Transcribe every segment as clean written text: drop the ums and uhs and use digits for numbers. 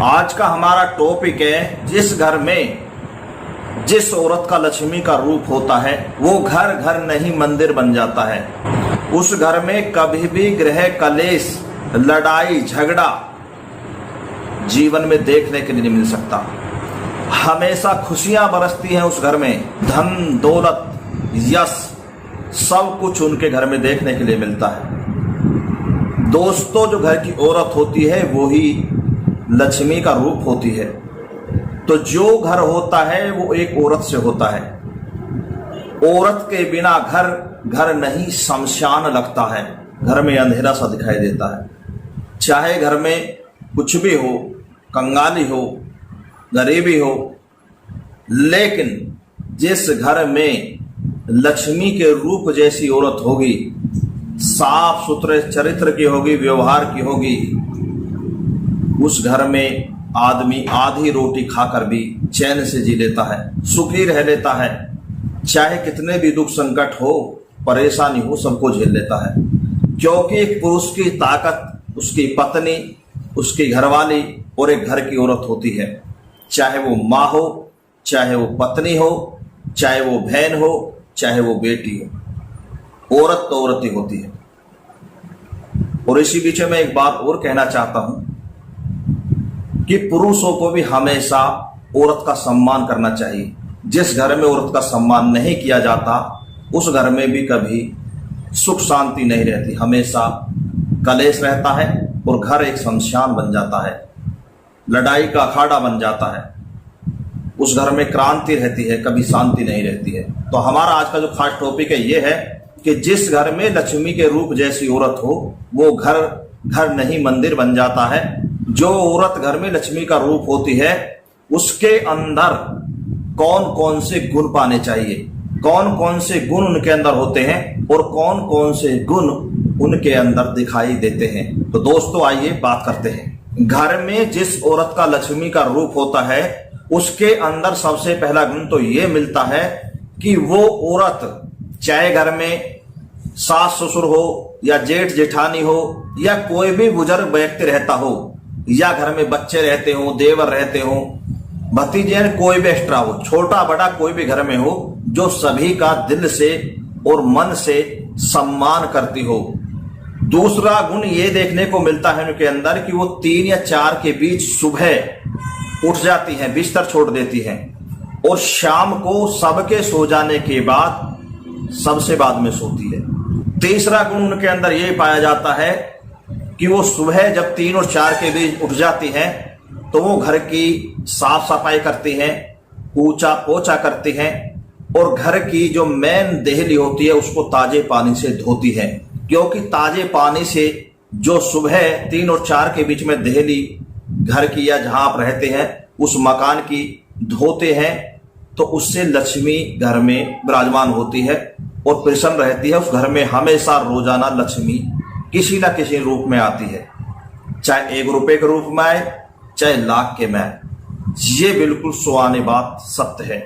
आज का हमारा टॉपिक है, जिस घर में जिस औरत का लक्ष्मी का रूप होता है वो घर घर नहीं मंदिर बन जाता है। उस घर में कभी भी गृह कलेश, लड़ाई झगड़ा जीवन में देखने के लिए नहीं मिल सकता। हमेशा खुशियां बरसती हैं उस घर में, धन दौलत यश सब कुछ उनके घर में देखने के लिए मिलता है। दोस्तों, जो घर की औरत होती है वो ही लक्ष्मी का रूप होती है। तो जो घर होता है वो एक औरत से होता है। औरत के बिना घर घर नहीं शमशान लगता है, घर में अंधेरा सा दिखाई देता है। चाहे घर में कुछ भी हो, कंगाली हो, गरीबी हो, लेकिन जिस घर में लक्ष्मी के रूप जैसी औरत होगी, साफ सुथरे चरित्र की होगी, व्यवहार की होगी, उस घर में आदमी आधी रोटी खाकर भी चैन से जी लेता है, सुखी रह लेता है। चाहे कितने भी दुख संकट हो, परेशानी हो, सबको झेल लेता है। क्योंकि एक पुरुष की ताकत उसकी पत्नी, उसकी घरवाली और एक घर की औरत होती है। चाहे वो माँ हो, चाहे वो पत्नी हो, चाहे वो बहन हो, चाहे वो बेटी हो, औरत तो औरत ही होती है। और इसी बीच में एक बात और कहना चाहता हूं कि पुरुषों को भी हमेशा औरत का सम्मान करना चाहिए। जिस घर में औरत का सम्मान नहीं किया जाता उस घर में भी कभी सुख शांति नहीं रहती, हमेशा कलेश रहता है और घर एक शमशान बन जाता है, लड़ाई का अखाड़ा बन जाता है। उस घर में क्रांति रहती है, कभी शांति नहीं रहती है। तो हमारा आज का जो खास टॉपिक है ये है कि जिस घर में लक्ष्मी के रूप जैसी औरत हो वो घर घर नहीं मंदिर बन जाता है। जो औरत घर में लक्ष्मी का रूप होती है उसके अंदर कौन कौन से गुण पाने चाहिए, कौन कौन से गुण उनके अंदर होते हैं और कौन कौन से गुण उनके अंदर दिखाई देते हैं। तो दोस्तों आइए बात करते हैं। घर में जिस औरत का लक्ष्मी का रूप होता है उसके अंदर सबसे पहला गुण तो ये मिलता है कि वो औरत चाहे घर में सास ससुर हो या जेठ जेठानी हो या कोई भी बुजुर्ग व्यक्ति रहता हो, या घर में बच्चे रहते हो, देवर रहते हो, भतीजे, कोई भी एक्स्ट्रा हो, छोटा बड़ा कोई भी घर में हो, जो सभी का दिल से और मन से सम्मान करती हो। दूसरा गुण ये देखने को मिलता है उनके अंदर कि वो 3 या 4 के बीच सुबह उठ जाती हैं, बिस्तर छोड़ देती हैं और शाम को सबके सो जाने के बाद सबसे बाद में सोती है। तीसरा गुण उनके अंदर ये पाया जाता है कि वो सुबह जब 3 और 4 के बीच उठ जाती हैं तो वो घर की साफ सफाई करती हैं, ऊंचा पोछा करती हैं और घर की जो मेन देहली होती है उसको ताजे पानी से धोती हैं। क्योंकि ताजे पानी से जो सुबह 3 और 4 के बीच में देहली घर की या जहां आप रहते हैं उस मकान की धोते हैं तो उससे लक्ष्मी घर में विराजमान होती है और प्रसन्न रहती है। उस घर में हमेशा रोजाना लक्ष्मी किसी ना किसी रूप में आती है, चाहे 1 रुपए के रूप में आए, चाहे लाख के में आए। ये बिल्कुल सुहानी बात सत्य है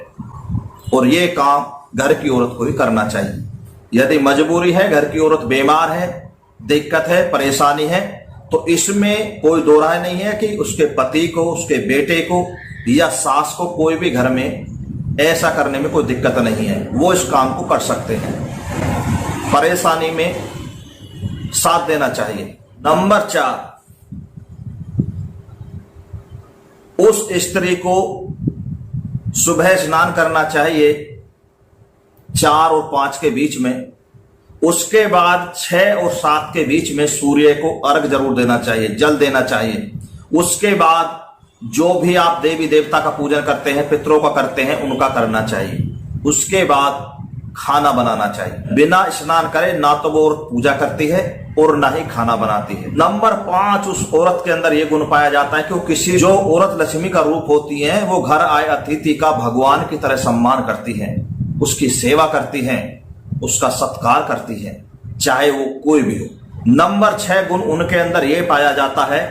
और ये काम घर की औरत को ही करना चाहिए। यदि मजबूरी है, घर की औरत बीमार है, दिक्कत है, परेशानी है, तो इसमें कोई दो राय नहीं है कि उसके पति को, उसके बेटे को या सास को, कोई भी घर में ऐसा करने में कोई दिक्कत नहीं है, वो इस काम को कर सकते हैं। परेशानी में साथ देना चाहिए। नंबर 4, उस स्त्री को सुबह स्नान करना चाहिए 4 और 5 के बीच में। उसके बाद 6 और 7 के बीच में सूर्य को अर्घ जरूर देना चाहिए, जल देना चाहिए। उसके बाद जो भी आप देवी देवता का पूजन करते हैं, पितरों का करते हैं, उनका करना चाहिए। उसके बाद खाना बनाना चाहिए। बिना स्नान करे ना तो वो औरत पूजा करती है और ना ही खाना बनाती है। नंबर 5, उस औरत के अंदर ये गुण पाया जाता है कि वो किसी, जो औरत लक्ष्मी का रूप होती है वो घर आए अतिथि का भगवान की तरह सम्मान करती है, उसकी सेवा करती है, उसका सत्कार करती है, चाहे वो कोई भी हो। नंबर 6 गुण उनके अंदर ये पाया जाता है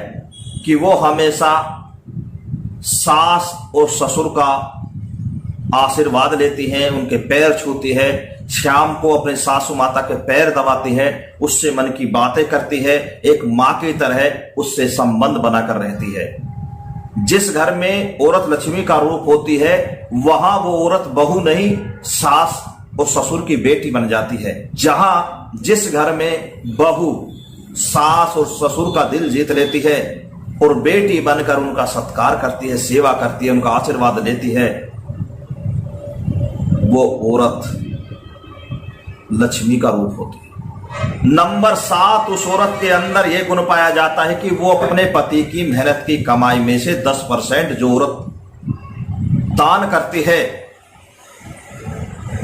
कि वो हमेशा सास और ससुर का आशीर्वाद लेती हैं, उनके पैर छूती है, शाम को अपने सासू माता के पैर दबाती है, उससे मन की बातें करती है, एक माँ की तरह उससे संबंध बनाकर रहती है। जिस घर में औरत लक्ष्मी का रूप होती है वहां वो औरत बहू नहीं, सास और ससुर की बेटी बन जाती है। जहां जिस घर में बहू सास और ससुर का दिल जीत लेती है और बेटी बनकर उनका सत्कार करती है, सेवा करती है, उनका आशीर्वाद लेती है, वो औरत लक्ष्मी का रूप होती है। नंबर 7, उस औरत के अंदर यह गुण पाया जाता है कि वो अपने पति की मेहनत की कमाई में से 10% जो औरत दान करती है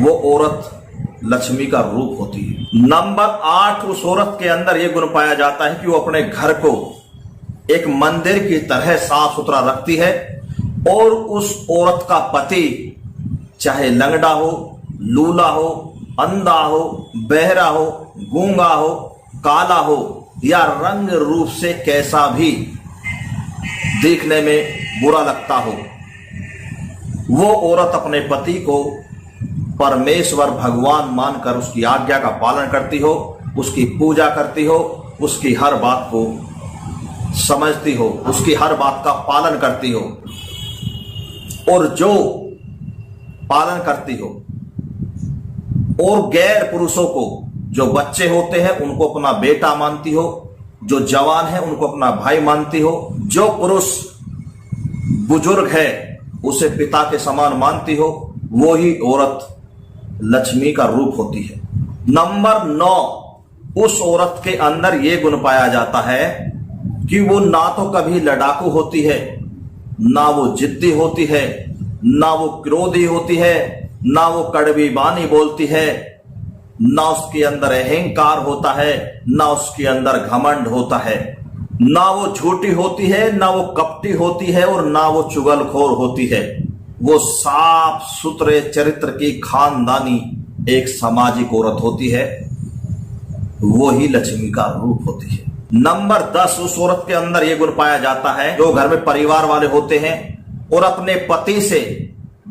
वो औरत लक्ष्मी का रूप होती है। नंबर 8, उस औरत के अंदर यह गुण पाया जाता है कि वो अपने घर को एक मंदिर की तरह साफ सुथरा रखती है और उस औरत का पति चाहे लंगड़ा हो, लूला हो, अंधा हो, बहरा हो, गूंगा हो, काला हो या रंग रूप से कैसा भी देखने में बुरा लगता हो, वो औरत अपने पति को परमेश्वर भगवान मानकर उसकी आज्ञा का पालन करती हो, उसकी पूजा करती हो, उसकी हर बात को समझती हो, उसकी हर बात का पालन करती हो और जो पालन करती हो और गैर पुरुषों को, जो बच्चे होते हैं उनको अपना बेटा मानती हो, जो जवान है उनको अपना भाई मानती हो, जो पुरुष बुजुर्ग है उसे पिता के समान मानती हो, वो ही औरत लक्ष्मी का रूप होती है। नंबर 9, उस औरत के अंदर यह गुण पाया जाता है कि वो ना तो कभी लड़ाकू होती है, ना वो जिद्दी होती है, ना वो क्रोधी होती है, ना वो कड़वी बानी बोलती है, ना उसके अंदर अहंकार होता है, ना उसके अंदर घमंड होता है, ना वो झूठी होती है, ना वो कपटी होती है और ना वो चुगलखोर होती है। वो साफ सुथरे चरित्र की खानदानी एक सामाजिक औरत होती है, वो ही लक्ष्मी का रूप होती है। नंबर 10, उस औरत के अंदर यह गुण पाया जाता है जो घर में परिवार वाले होते हैं और अपने पति से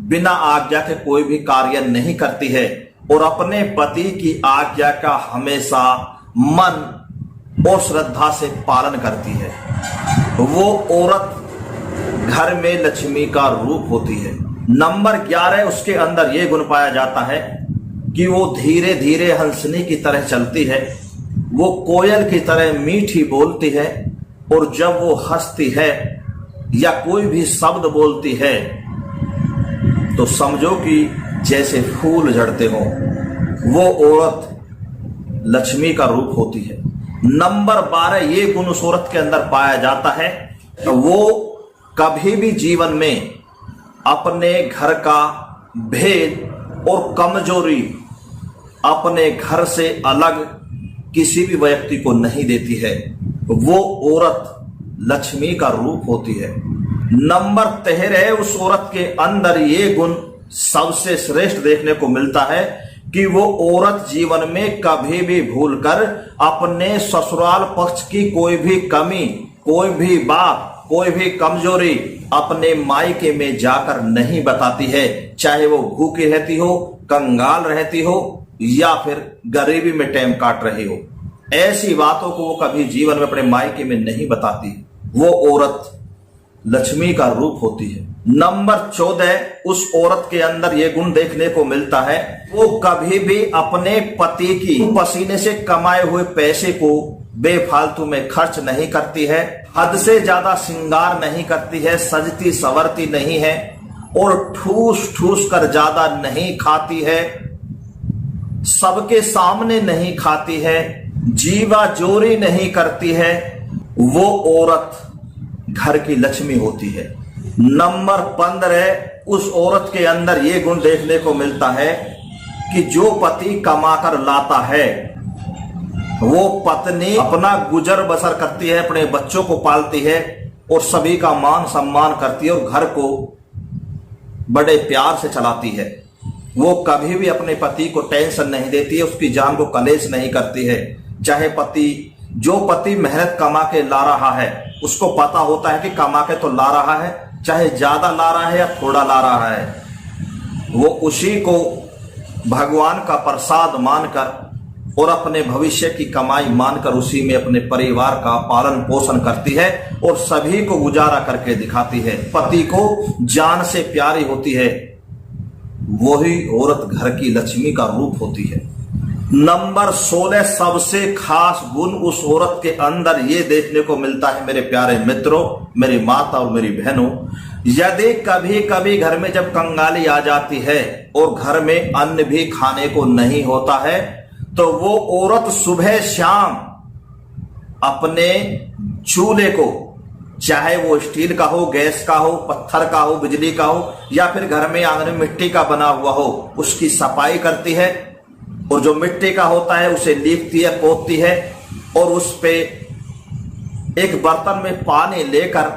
बिना आज्ञा के कोई भी कार्य नहीं करती है और अपने पति की आज्ञा का हमेशा मन और श्रद्धा से पालन करती है, वो औरत घर में लक्ष्मी का रूप होती है। नंबर 11, उसके अंदर यह गुण पाया जाता है कि वो धीरे धीरे हंसनी की तरह चलती है, वो कोयल की तरह मीठी बोलती है और जब वो हंसती है या कोई भी शब्द बोलती है तो समझो कि जैसे फूल झड़ते हो, वो औरत लक्ष्मी का रूप होती है। नंबर 12, ये गुण उस औरत के अंदर पाया जाता है तो वो कभी भी जीवन में अपने घर का भेद और कमजोरी अपने घर से अलग किसी भी व्यक्ति को नहीं देती है, वो औरत लक्ष्मी का रूप होती है। नंबर 13, उस औरत के अंदर ये गुण सबसे श्रेष्ठ देखने को मिलता है कि वो औरत जीवन में कभी भी भूलकर अपने ससुराल पक्ष की कोई भी कमी, कोई भी बात, कोई भी कमजोरी अपने मायके में जाकर नहीं बताती है, चाहे वो भूखी रहती हो, कंगाल रहती हो या फिर गरीबी में टाइम काट रही हो। ऐसी बातों को वो कभी जीवन में अपने मायके में नहीं बताती, वो औरत लक्ष्मी का रूप होती है। नंबर 14, उस औरत के अंदर यह गुण देखने को मिलता है, वो कभी भी अपने पति की पसीने से कमाए हुए पैसे को बेफालतू में खर्च नहीं करती है, हद से ज्यादा श्रृंगार नहीं करती है, सजती संवरती नहीं है और ठूस ठूस कर ज्यादा नहीं खाती है, सबके सामने नहीं खाती है, जीवा जोरी नहीं करती है, वो औरत घर की लक्ष्मी होती है। नंबर 15, उस औरत के अंदर यह गुण देखने को मिलता है कि जो पति कमाकर लाता है वो पत्नी अपना गुजर बसर करती है, अपने बच्चों को पालती है और सभी का मान सम्मान करती है और घर को बड़े प्यार से चलाती है। वो कभी भी अपने पति को टेंशन नहीं देती है, उसकी जान को कलेश नहीं करती है। चाहे जो पति मेहनत कमा के ला रहा है उसको पता होता है कि कमा के तो ला रहा है, चाहे ज्यादा ला रहा है या थोड़ा ला रहा है, वो उसी को भगवान का प्रसाद मानकर और अपने भविष्य की कमाई मानकर उसी में अपने परिवार का पालन पोषण करती है और सभी को गुजारा करके दिखाती है, पति को जान से प्यारी होती है, वही औरत घर की लक्ष्मी का रूप होती है। नंबर 16 सबसे खास गुण उस औरत के अंदर ये देखने को मिलता है मेरे प्यारे मित्रों, मेरी माता और मेरी बहनों, यदि कभी कभी घर में जब कंगाली आ जाती है और घर में अन्न भी खाने को नहीं होता है, तो वो औरत सुबह शाम अपने चूल्हे को, चाहे वो स्टील का हो, गैस का हो, पत्थर का हो, बिजली का हो, या फिर घर में आंगन में मिट्टी का बना हुआ हो, उसकी सफाई करती है और जो मिट्टी का होता है उसे लीपती है, पोतती है और उस पे एक बर्तन में पानी लेकर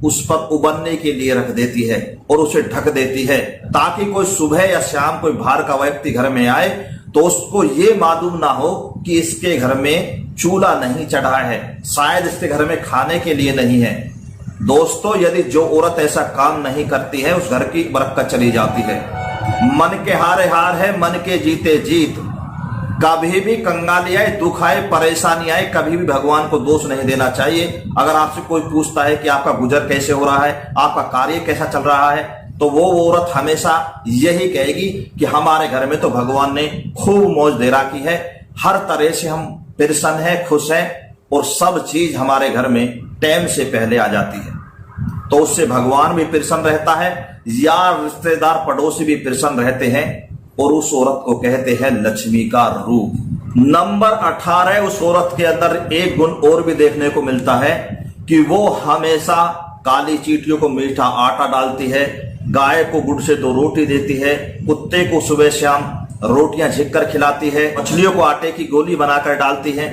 उस पर उबलने के लिए रख देती है और उसे ढक देती है, ताकि कोई सुबह या शाम कोई बाहर का व्यक्ति घर में आए तो उसको ये मालूम ना हो कि इसके घर में चूल्हा नहीं चढ़ा है, शायद इसके घर में खाने के लिए नहीं है। दोस्तों, यदि जो औरत ऐसा काम नहीं करती है उस घर की बरकत चली जाती है। मन के हारे हार है, मन के जीते जीत। कभी भी कंगाली आए, दुख आए, परेशानी आए, कभी भी भगवान को दोष नहीं देना चाहिए। अगर आपसे कोई पूछता है कि आपका गुजर कैसे हो रहा है, आपका कार्य कैसा चल रहा है, तो वो औरत हमेशा यही कहेगी कि हमारे घर में तो भगवान ने खूब मौज दे रखी है, हर तरह से हम प्रसन्न है, खुश है और सब चीज हमारे घर में टाइम से पहले आ जाती है। तो उससे भगवान भी प्रसन्न रहता है, यार रिश्तेदार पड़ोसी भी प्रसन्न रहते हैं और उस औरत को कहते हैं लक्ष्मी का रूप। नंबर 18 उस औरत के अंदर एक गुण और भी देखने को मिलता है कि वो हमेशा काली चींटियों को मीठा आटा डालती है, गाय को गुड़ से 2 रोटी देती है, कुत्ते को सुबह शाम रोटियां झिक कर खिलाती है, मछलियों को आटे की गोली बनाकर डालती है,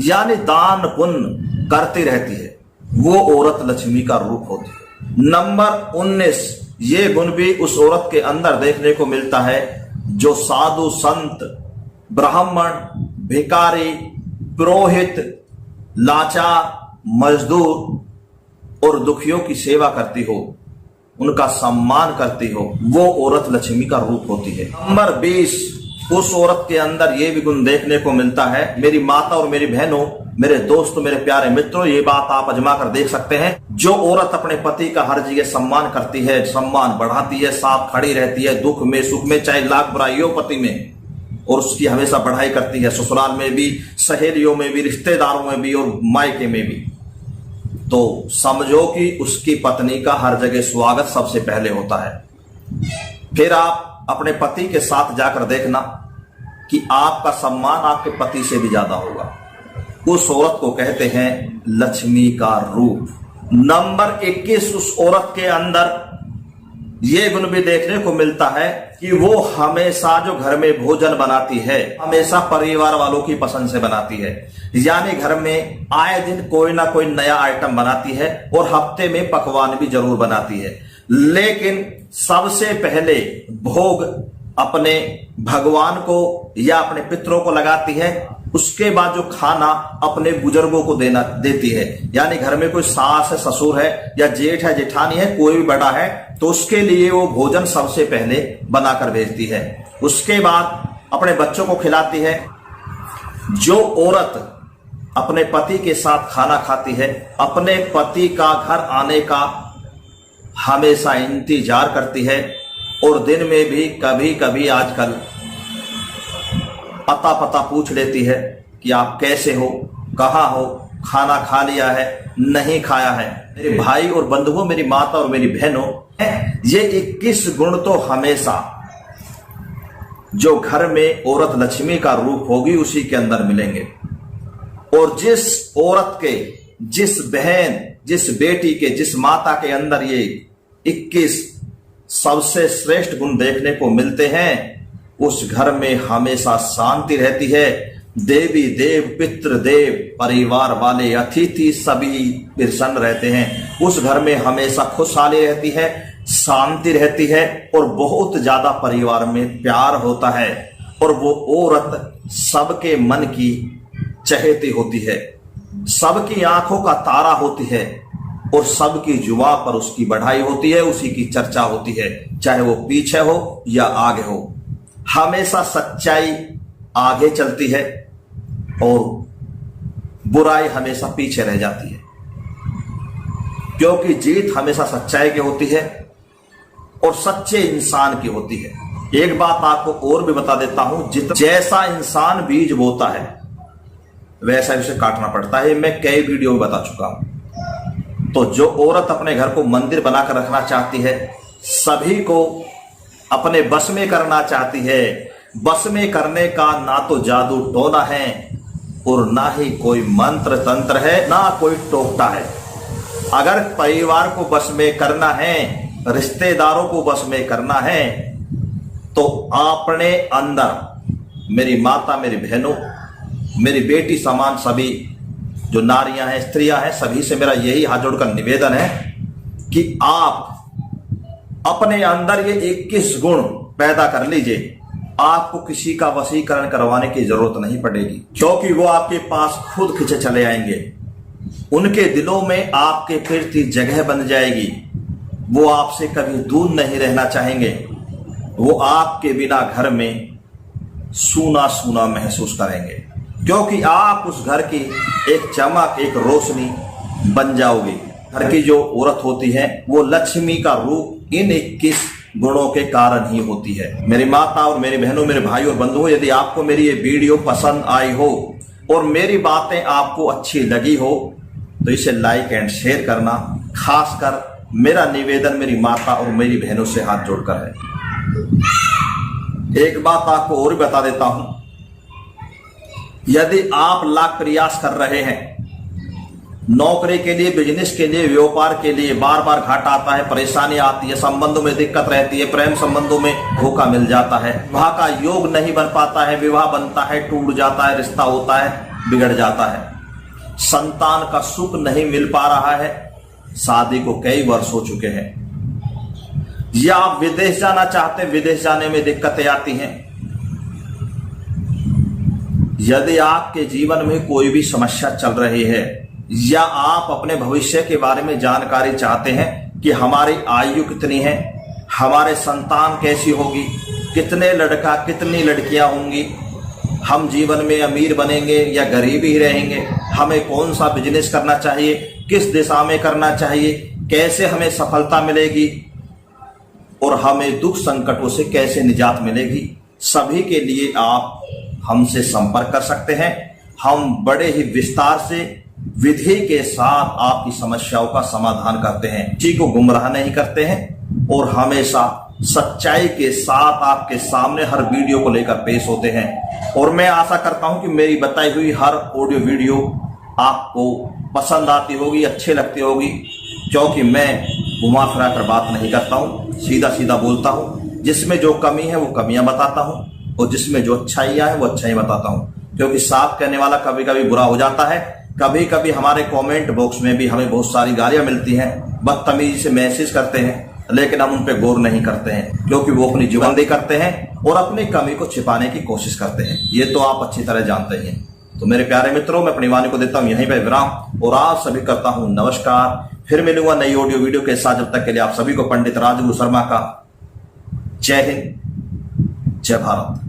यानी दान पुण्य करती रहती है। वो औरत लक्ष्मी का रूप होती है। नंबर 19 ये गुण भी उस औरत के अंदर देखने को मिलता है जो साधु संत, ब्राह्मण, भिखारी, पुरोहित, लाचार, मजदूर और दुखियों की सेवा करती हो, उनका सम्मान करती हो, वो औरत लक्ष्मी का रूप होती है। नंबर 20 उस औरत के अंदर ये भी गुण देखने को मिलता है। मेरी माता और मेरी बहनों, मेरे दोस्तों, मेरे प्यारे मित्रों, ये बात आप आजमा कर देख सकते हैं। जो औरत अपने पति का हर जगह सम्मान करती है, सम्मान बढ़ाती है, साथ खड़ी रहती है, दुख में सुख में, चाहे लाख बुराई हो पति में, और उसकी हमेशा बढ़ाई करती है, ससुराल में भी, सहेलियों में भी, रिश्तेदारों में भी और मायके में भी, तो समझो कि उसकी पत्नी का हर जगह स्वागत सबसे पहले होता है। फिर आप अपने पति के साथ जाकर देखना कि आपका सम्मान आपके पति से भी ज्यादा होगा। उस औरत को कहते हैं लक्ष्मी का रूप। नंबर 21 उस औरत के अंदर ये गुण भी देखने को मिलता है कि वो हमेशा जो घर में भोजन बनाती है, हमेशा परिवार वालों की पसंद से बनाती है, यानी घर में आए दिन कोई ना कोई नया आइटम बनाती है और हफ्ते में पकवान भी जरूर बनाती है। लेकिन सबसे पहले भोग अपने भगवान को या अपने पितरों को लगाती है, उसके बाद जो खाना अपने बुजुर्गों को देती है, यानी घर में कोई सास है, ससुर है या जेठ है, जेठानी है, कोई भी बड़ा है, तो उसके लिए वो भोजन सबसे पहले बनाकर भेजती है। उसके बाद अपने बच्चों को खिलाती है। जो औरत अपने पति के साथ खाना खाती है, अपने पति का घर आने का हमेशा इंतजार करती है और दिन में भी कभी कभी आजकल अता पता पूछ लेती है कि आप कैसे हो, कहाँ हो, खाना खा लिया है, नहीं खाया है। मेरे भाई और बंधुओं, मेरी माता और मेरी बहनों, ये 21 गुण तो हमेशा जो घर में औरत लक्ष्मी का रूप होगी उसी के अंदर मिलेंगे। और जिस औरत के, जिस बहन, जिस बेटी के, जिस माता के अंदर ये 21 सबसे श्रेष्ठ गुण देखने को मिलते हैं, उस घर में हमेशा शांति रहती है। देवी देव, पितृ देव, परिवार वाले, अतिथि सभी प्रसन्न रहते हैं। उस घर में हमेशा खुशहाली रहती है, शांति रहती है और बहुत ज्यादा परिवार में प्यार होता है। और वो औरत सबके मन की चहेती होती है, सबकी आंखों का तारा होती है और सबकी जुबान पर उसकी बढ़ाई होती है, उसी की चर्चा होती है, चाहे वो पीछे हो या आगे हो। हमेशा सच्चाई, आगे चलती है और बुराई हमेशा पीछे रह जाती है, क्योंकि जीत हमेशा सच्चाई की होती है और सच्चे इंसान की होती है। एक बात आपको और भी बता देता हूं, जैसा इंसान बीज बोता है वैसा उसे काटना पड़ता है। मैं कई वीडियो में बता चुका हूं। तो जो औरत अपने घर को मंदिर बनाकर रखना चाहती है, सभी को अपने बस में करना चाहती है, बस में करने का ना तो जादू टोना है और ना ही कोई मंत्र तंत्र है, ना कोई टोकता है। अगर परिवार को बस में करना है, रिश्तेदारों को बस में करना है, तो अपने अंदर मेरी माता, मेरी बहनों, मेरी बेटी समान सभी जो नारियां हैं, स्त्रियां हैं, सभी से मेरा यही हाथ जोड़कर निवेदन है कि आप अपने अंदर ये 21 गुण पैदा कर लीजिए। आपको किसी का वशीकरण करवाने की जरूरत नहीं पड़ेगी, क्योंकि वो आपके पास खुद खिंचे चले आएंगे। उनके दिलों में आपके प्रति जगह बन जाएगी। वो आपसे कभी दूर नहीं रहना चाहेंगे। वो आपके बिना घर में सूना सूना महसूस करेंगे, क्योंकि आप उस घर की एक चमक, एक रोशनी बन जाओगे। घर की जो औरत होती है वो लक्ष्मी का रूप इन 21 गुणों के कारण ही होती है। मेरी माता और मेरी बहनों, मेरे भाई और बंधुओं, यदि आपको मेरी ये वीडियो पसंद आई हो और मेरी बातें आपको अच्छी लगी हो तो इसे लाइक एंड शेयर करना। खासकर मेरा निवेदन मेरी माता और मेरी बहनों से हाथ जोड़कर है। एक बात आपको और बता देता हूं, यदि आप लाख प्रयास कर रहे हैं नौकरी के लिए, बिजनेस के लिए, व्यापार के लिए, बार बार घाटा आता है, परेशानी आती है, संबंधों में दिक्कत रहती है, प्रेम संबंधों में धोखा मिल जाता है, विवाह का योग नहीं बन पाता है, विवाह बनता है टूट जाता है, रिश्ता होता है बिगड़ जाता है, संतान का सुख नहीं मिल पा रहा है, शादी को कई वर्ष हो चुके हैं, या आप विदेश जाना चाहते हैं, विदेश जाने में दिक्कतें आती हैं। यदि आपके जीवन में कोई भी समस्या चल रही है या आप अपने भविष्य के बारे में जानकारी चाहते हैं कि हमारी आयु कितनी है, हमारे संतान कैसी होगी, कितने लड़का कितनी लड़कियां होंगी, हम जीवन में अमीर बनेंगे या गरीब ही रहेंगे, हमें कौन सा बिजनेस करना चाहिए, किस दिशा में करना चाहिए, कैसे हमें सफलता मिलेगी और हमें दुख संकटों से कैसे निजात मिलेगी, सभी के लिए आप हमसे संपर्क कर सकते हैं। हम बड़े ही विस्तार से विधि के साथ आपकी समस्याओं का समाधान करते हैं, किसी को गुमराह नहीं करते हैं और हमेशा सच्चाई के साथ आपके सामने हर वीडियो को लेकर पेश होते हैं। और मैं आशा करता हूं कि मेरी बताई हुई हर ऑडियो वीडियो आपको पसंद आती होगी, अच्छी लगती होगी, क्योंकि मैं घुमा फिरा कर बात नहीं करता हूं, सीधा सीधा बोलता हूं। जिसमें जो कमी है वो कमियां बताता हूं और जिसमें जो अच्छाइयां है वो अच्छाइयां बताता हूं, क्योंकि साफ कहने वाला कभी कभी बुरा हो जाता है। कभी कभी हमारे कमेंट बॉक्स में भी हमें बहुत सारी गालियां मिलती हैं, बदतमीजी से मैसेज करते हैं, लेकिन हम उन पे गौर नहीं करते हैं, क्योंकि वो अपनी जुबानदी करते हैं और अपनी कमी को छिपाने की कोशिश करते हैं। ये तो आप अच्छी तरह जानते हैं। तो मेरे प्यारे मित्रों, मैं अपनी वाणी को देता हूं यहीं पर विराम और आप सभी करता हूं नमस्कार। फिर मिलूंगा नई ऑडियो वीडियो के साथ। जब तक के लिए आप सभी को पंडित राजगुरु शर्मा का जय हिंद, जय भारत।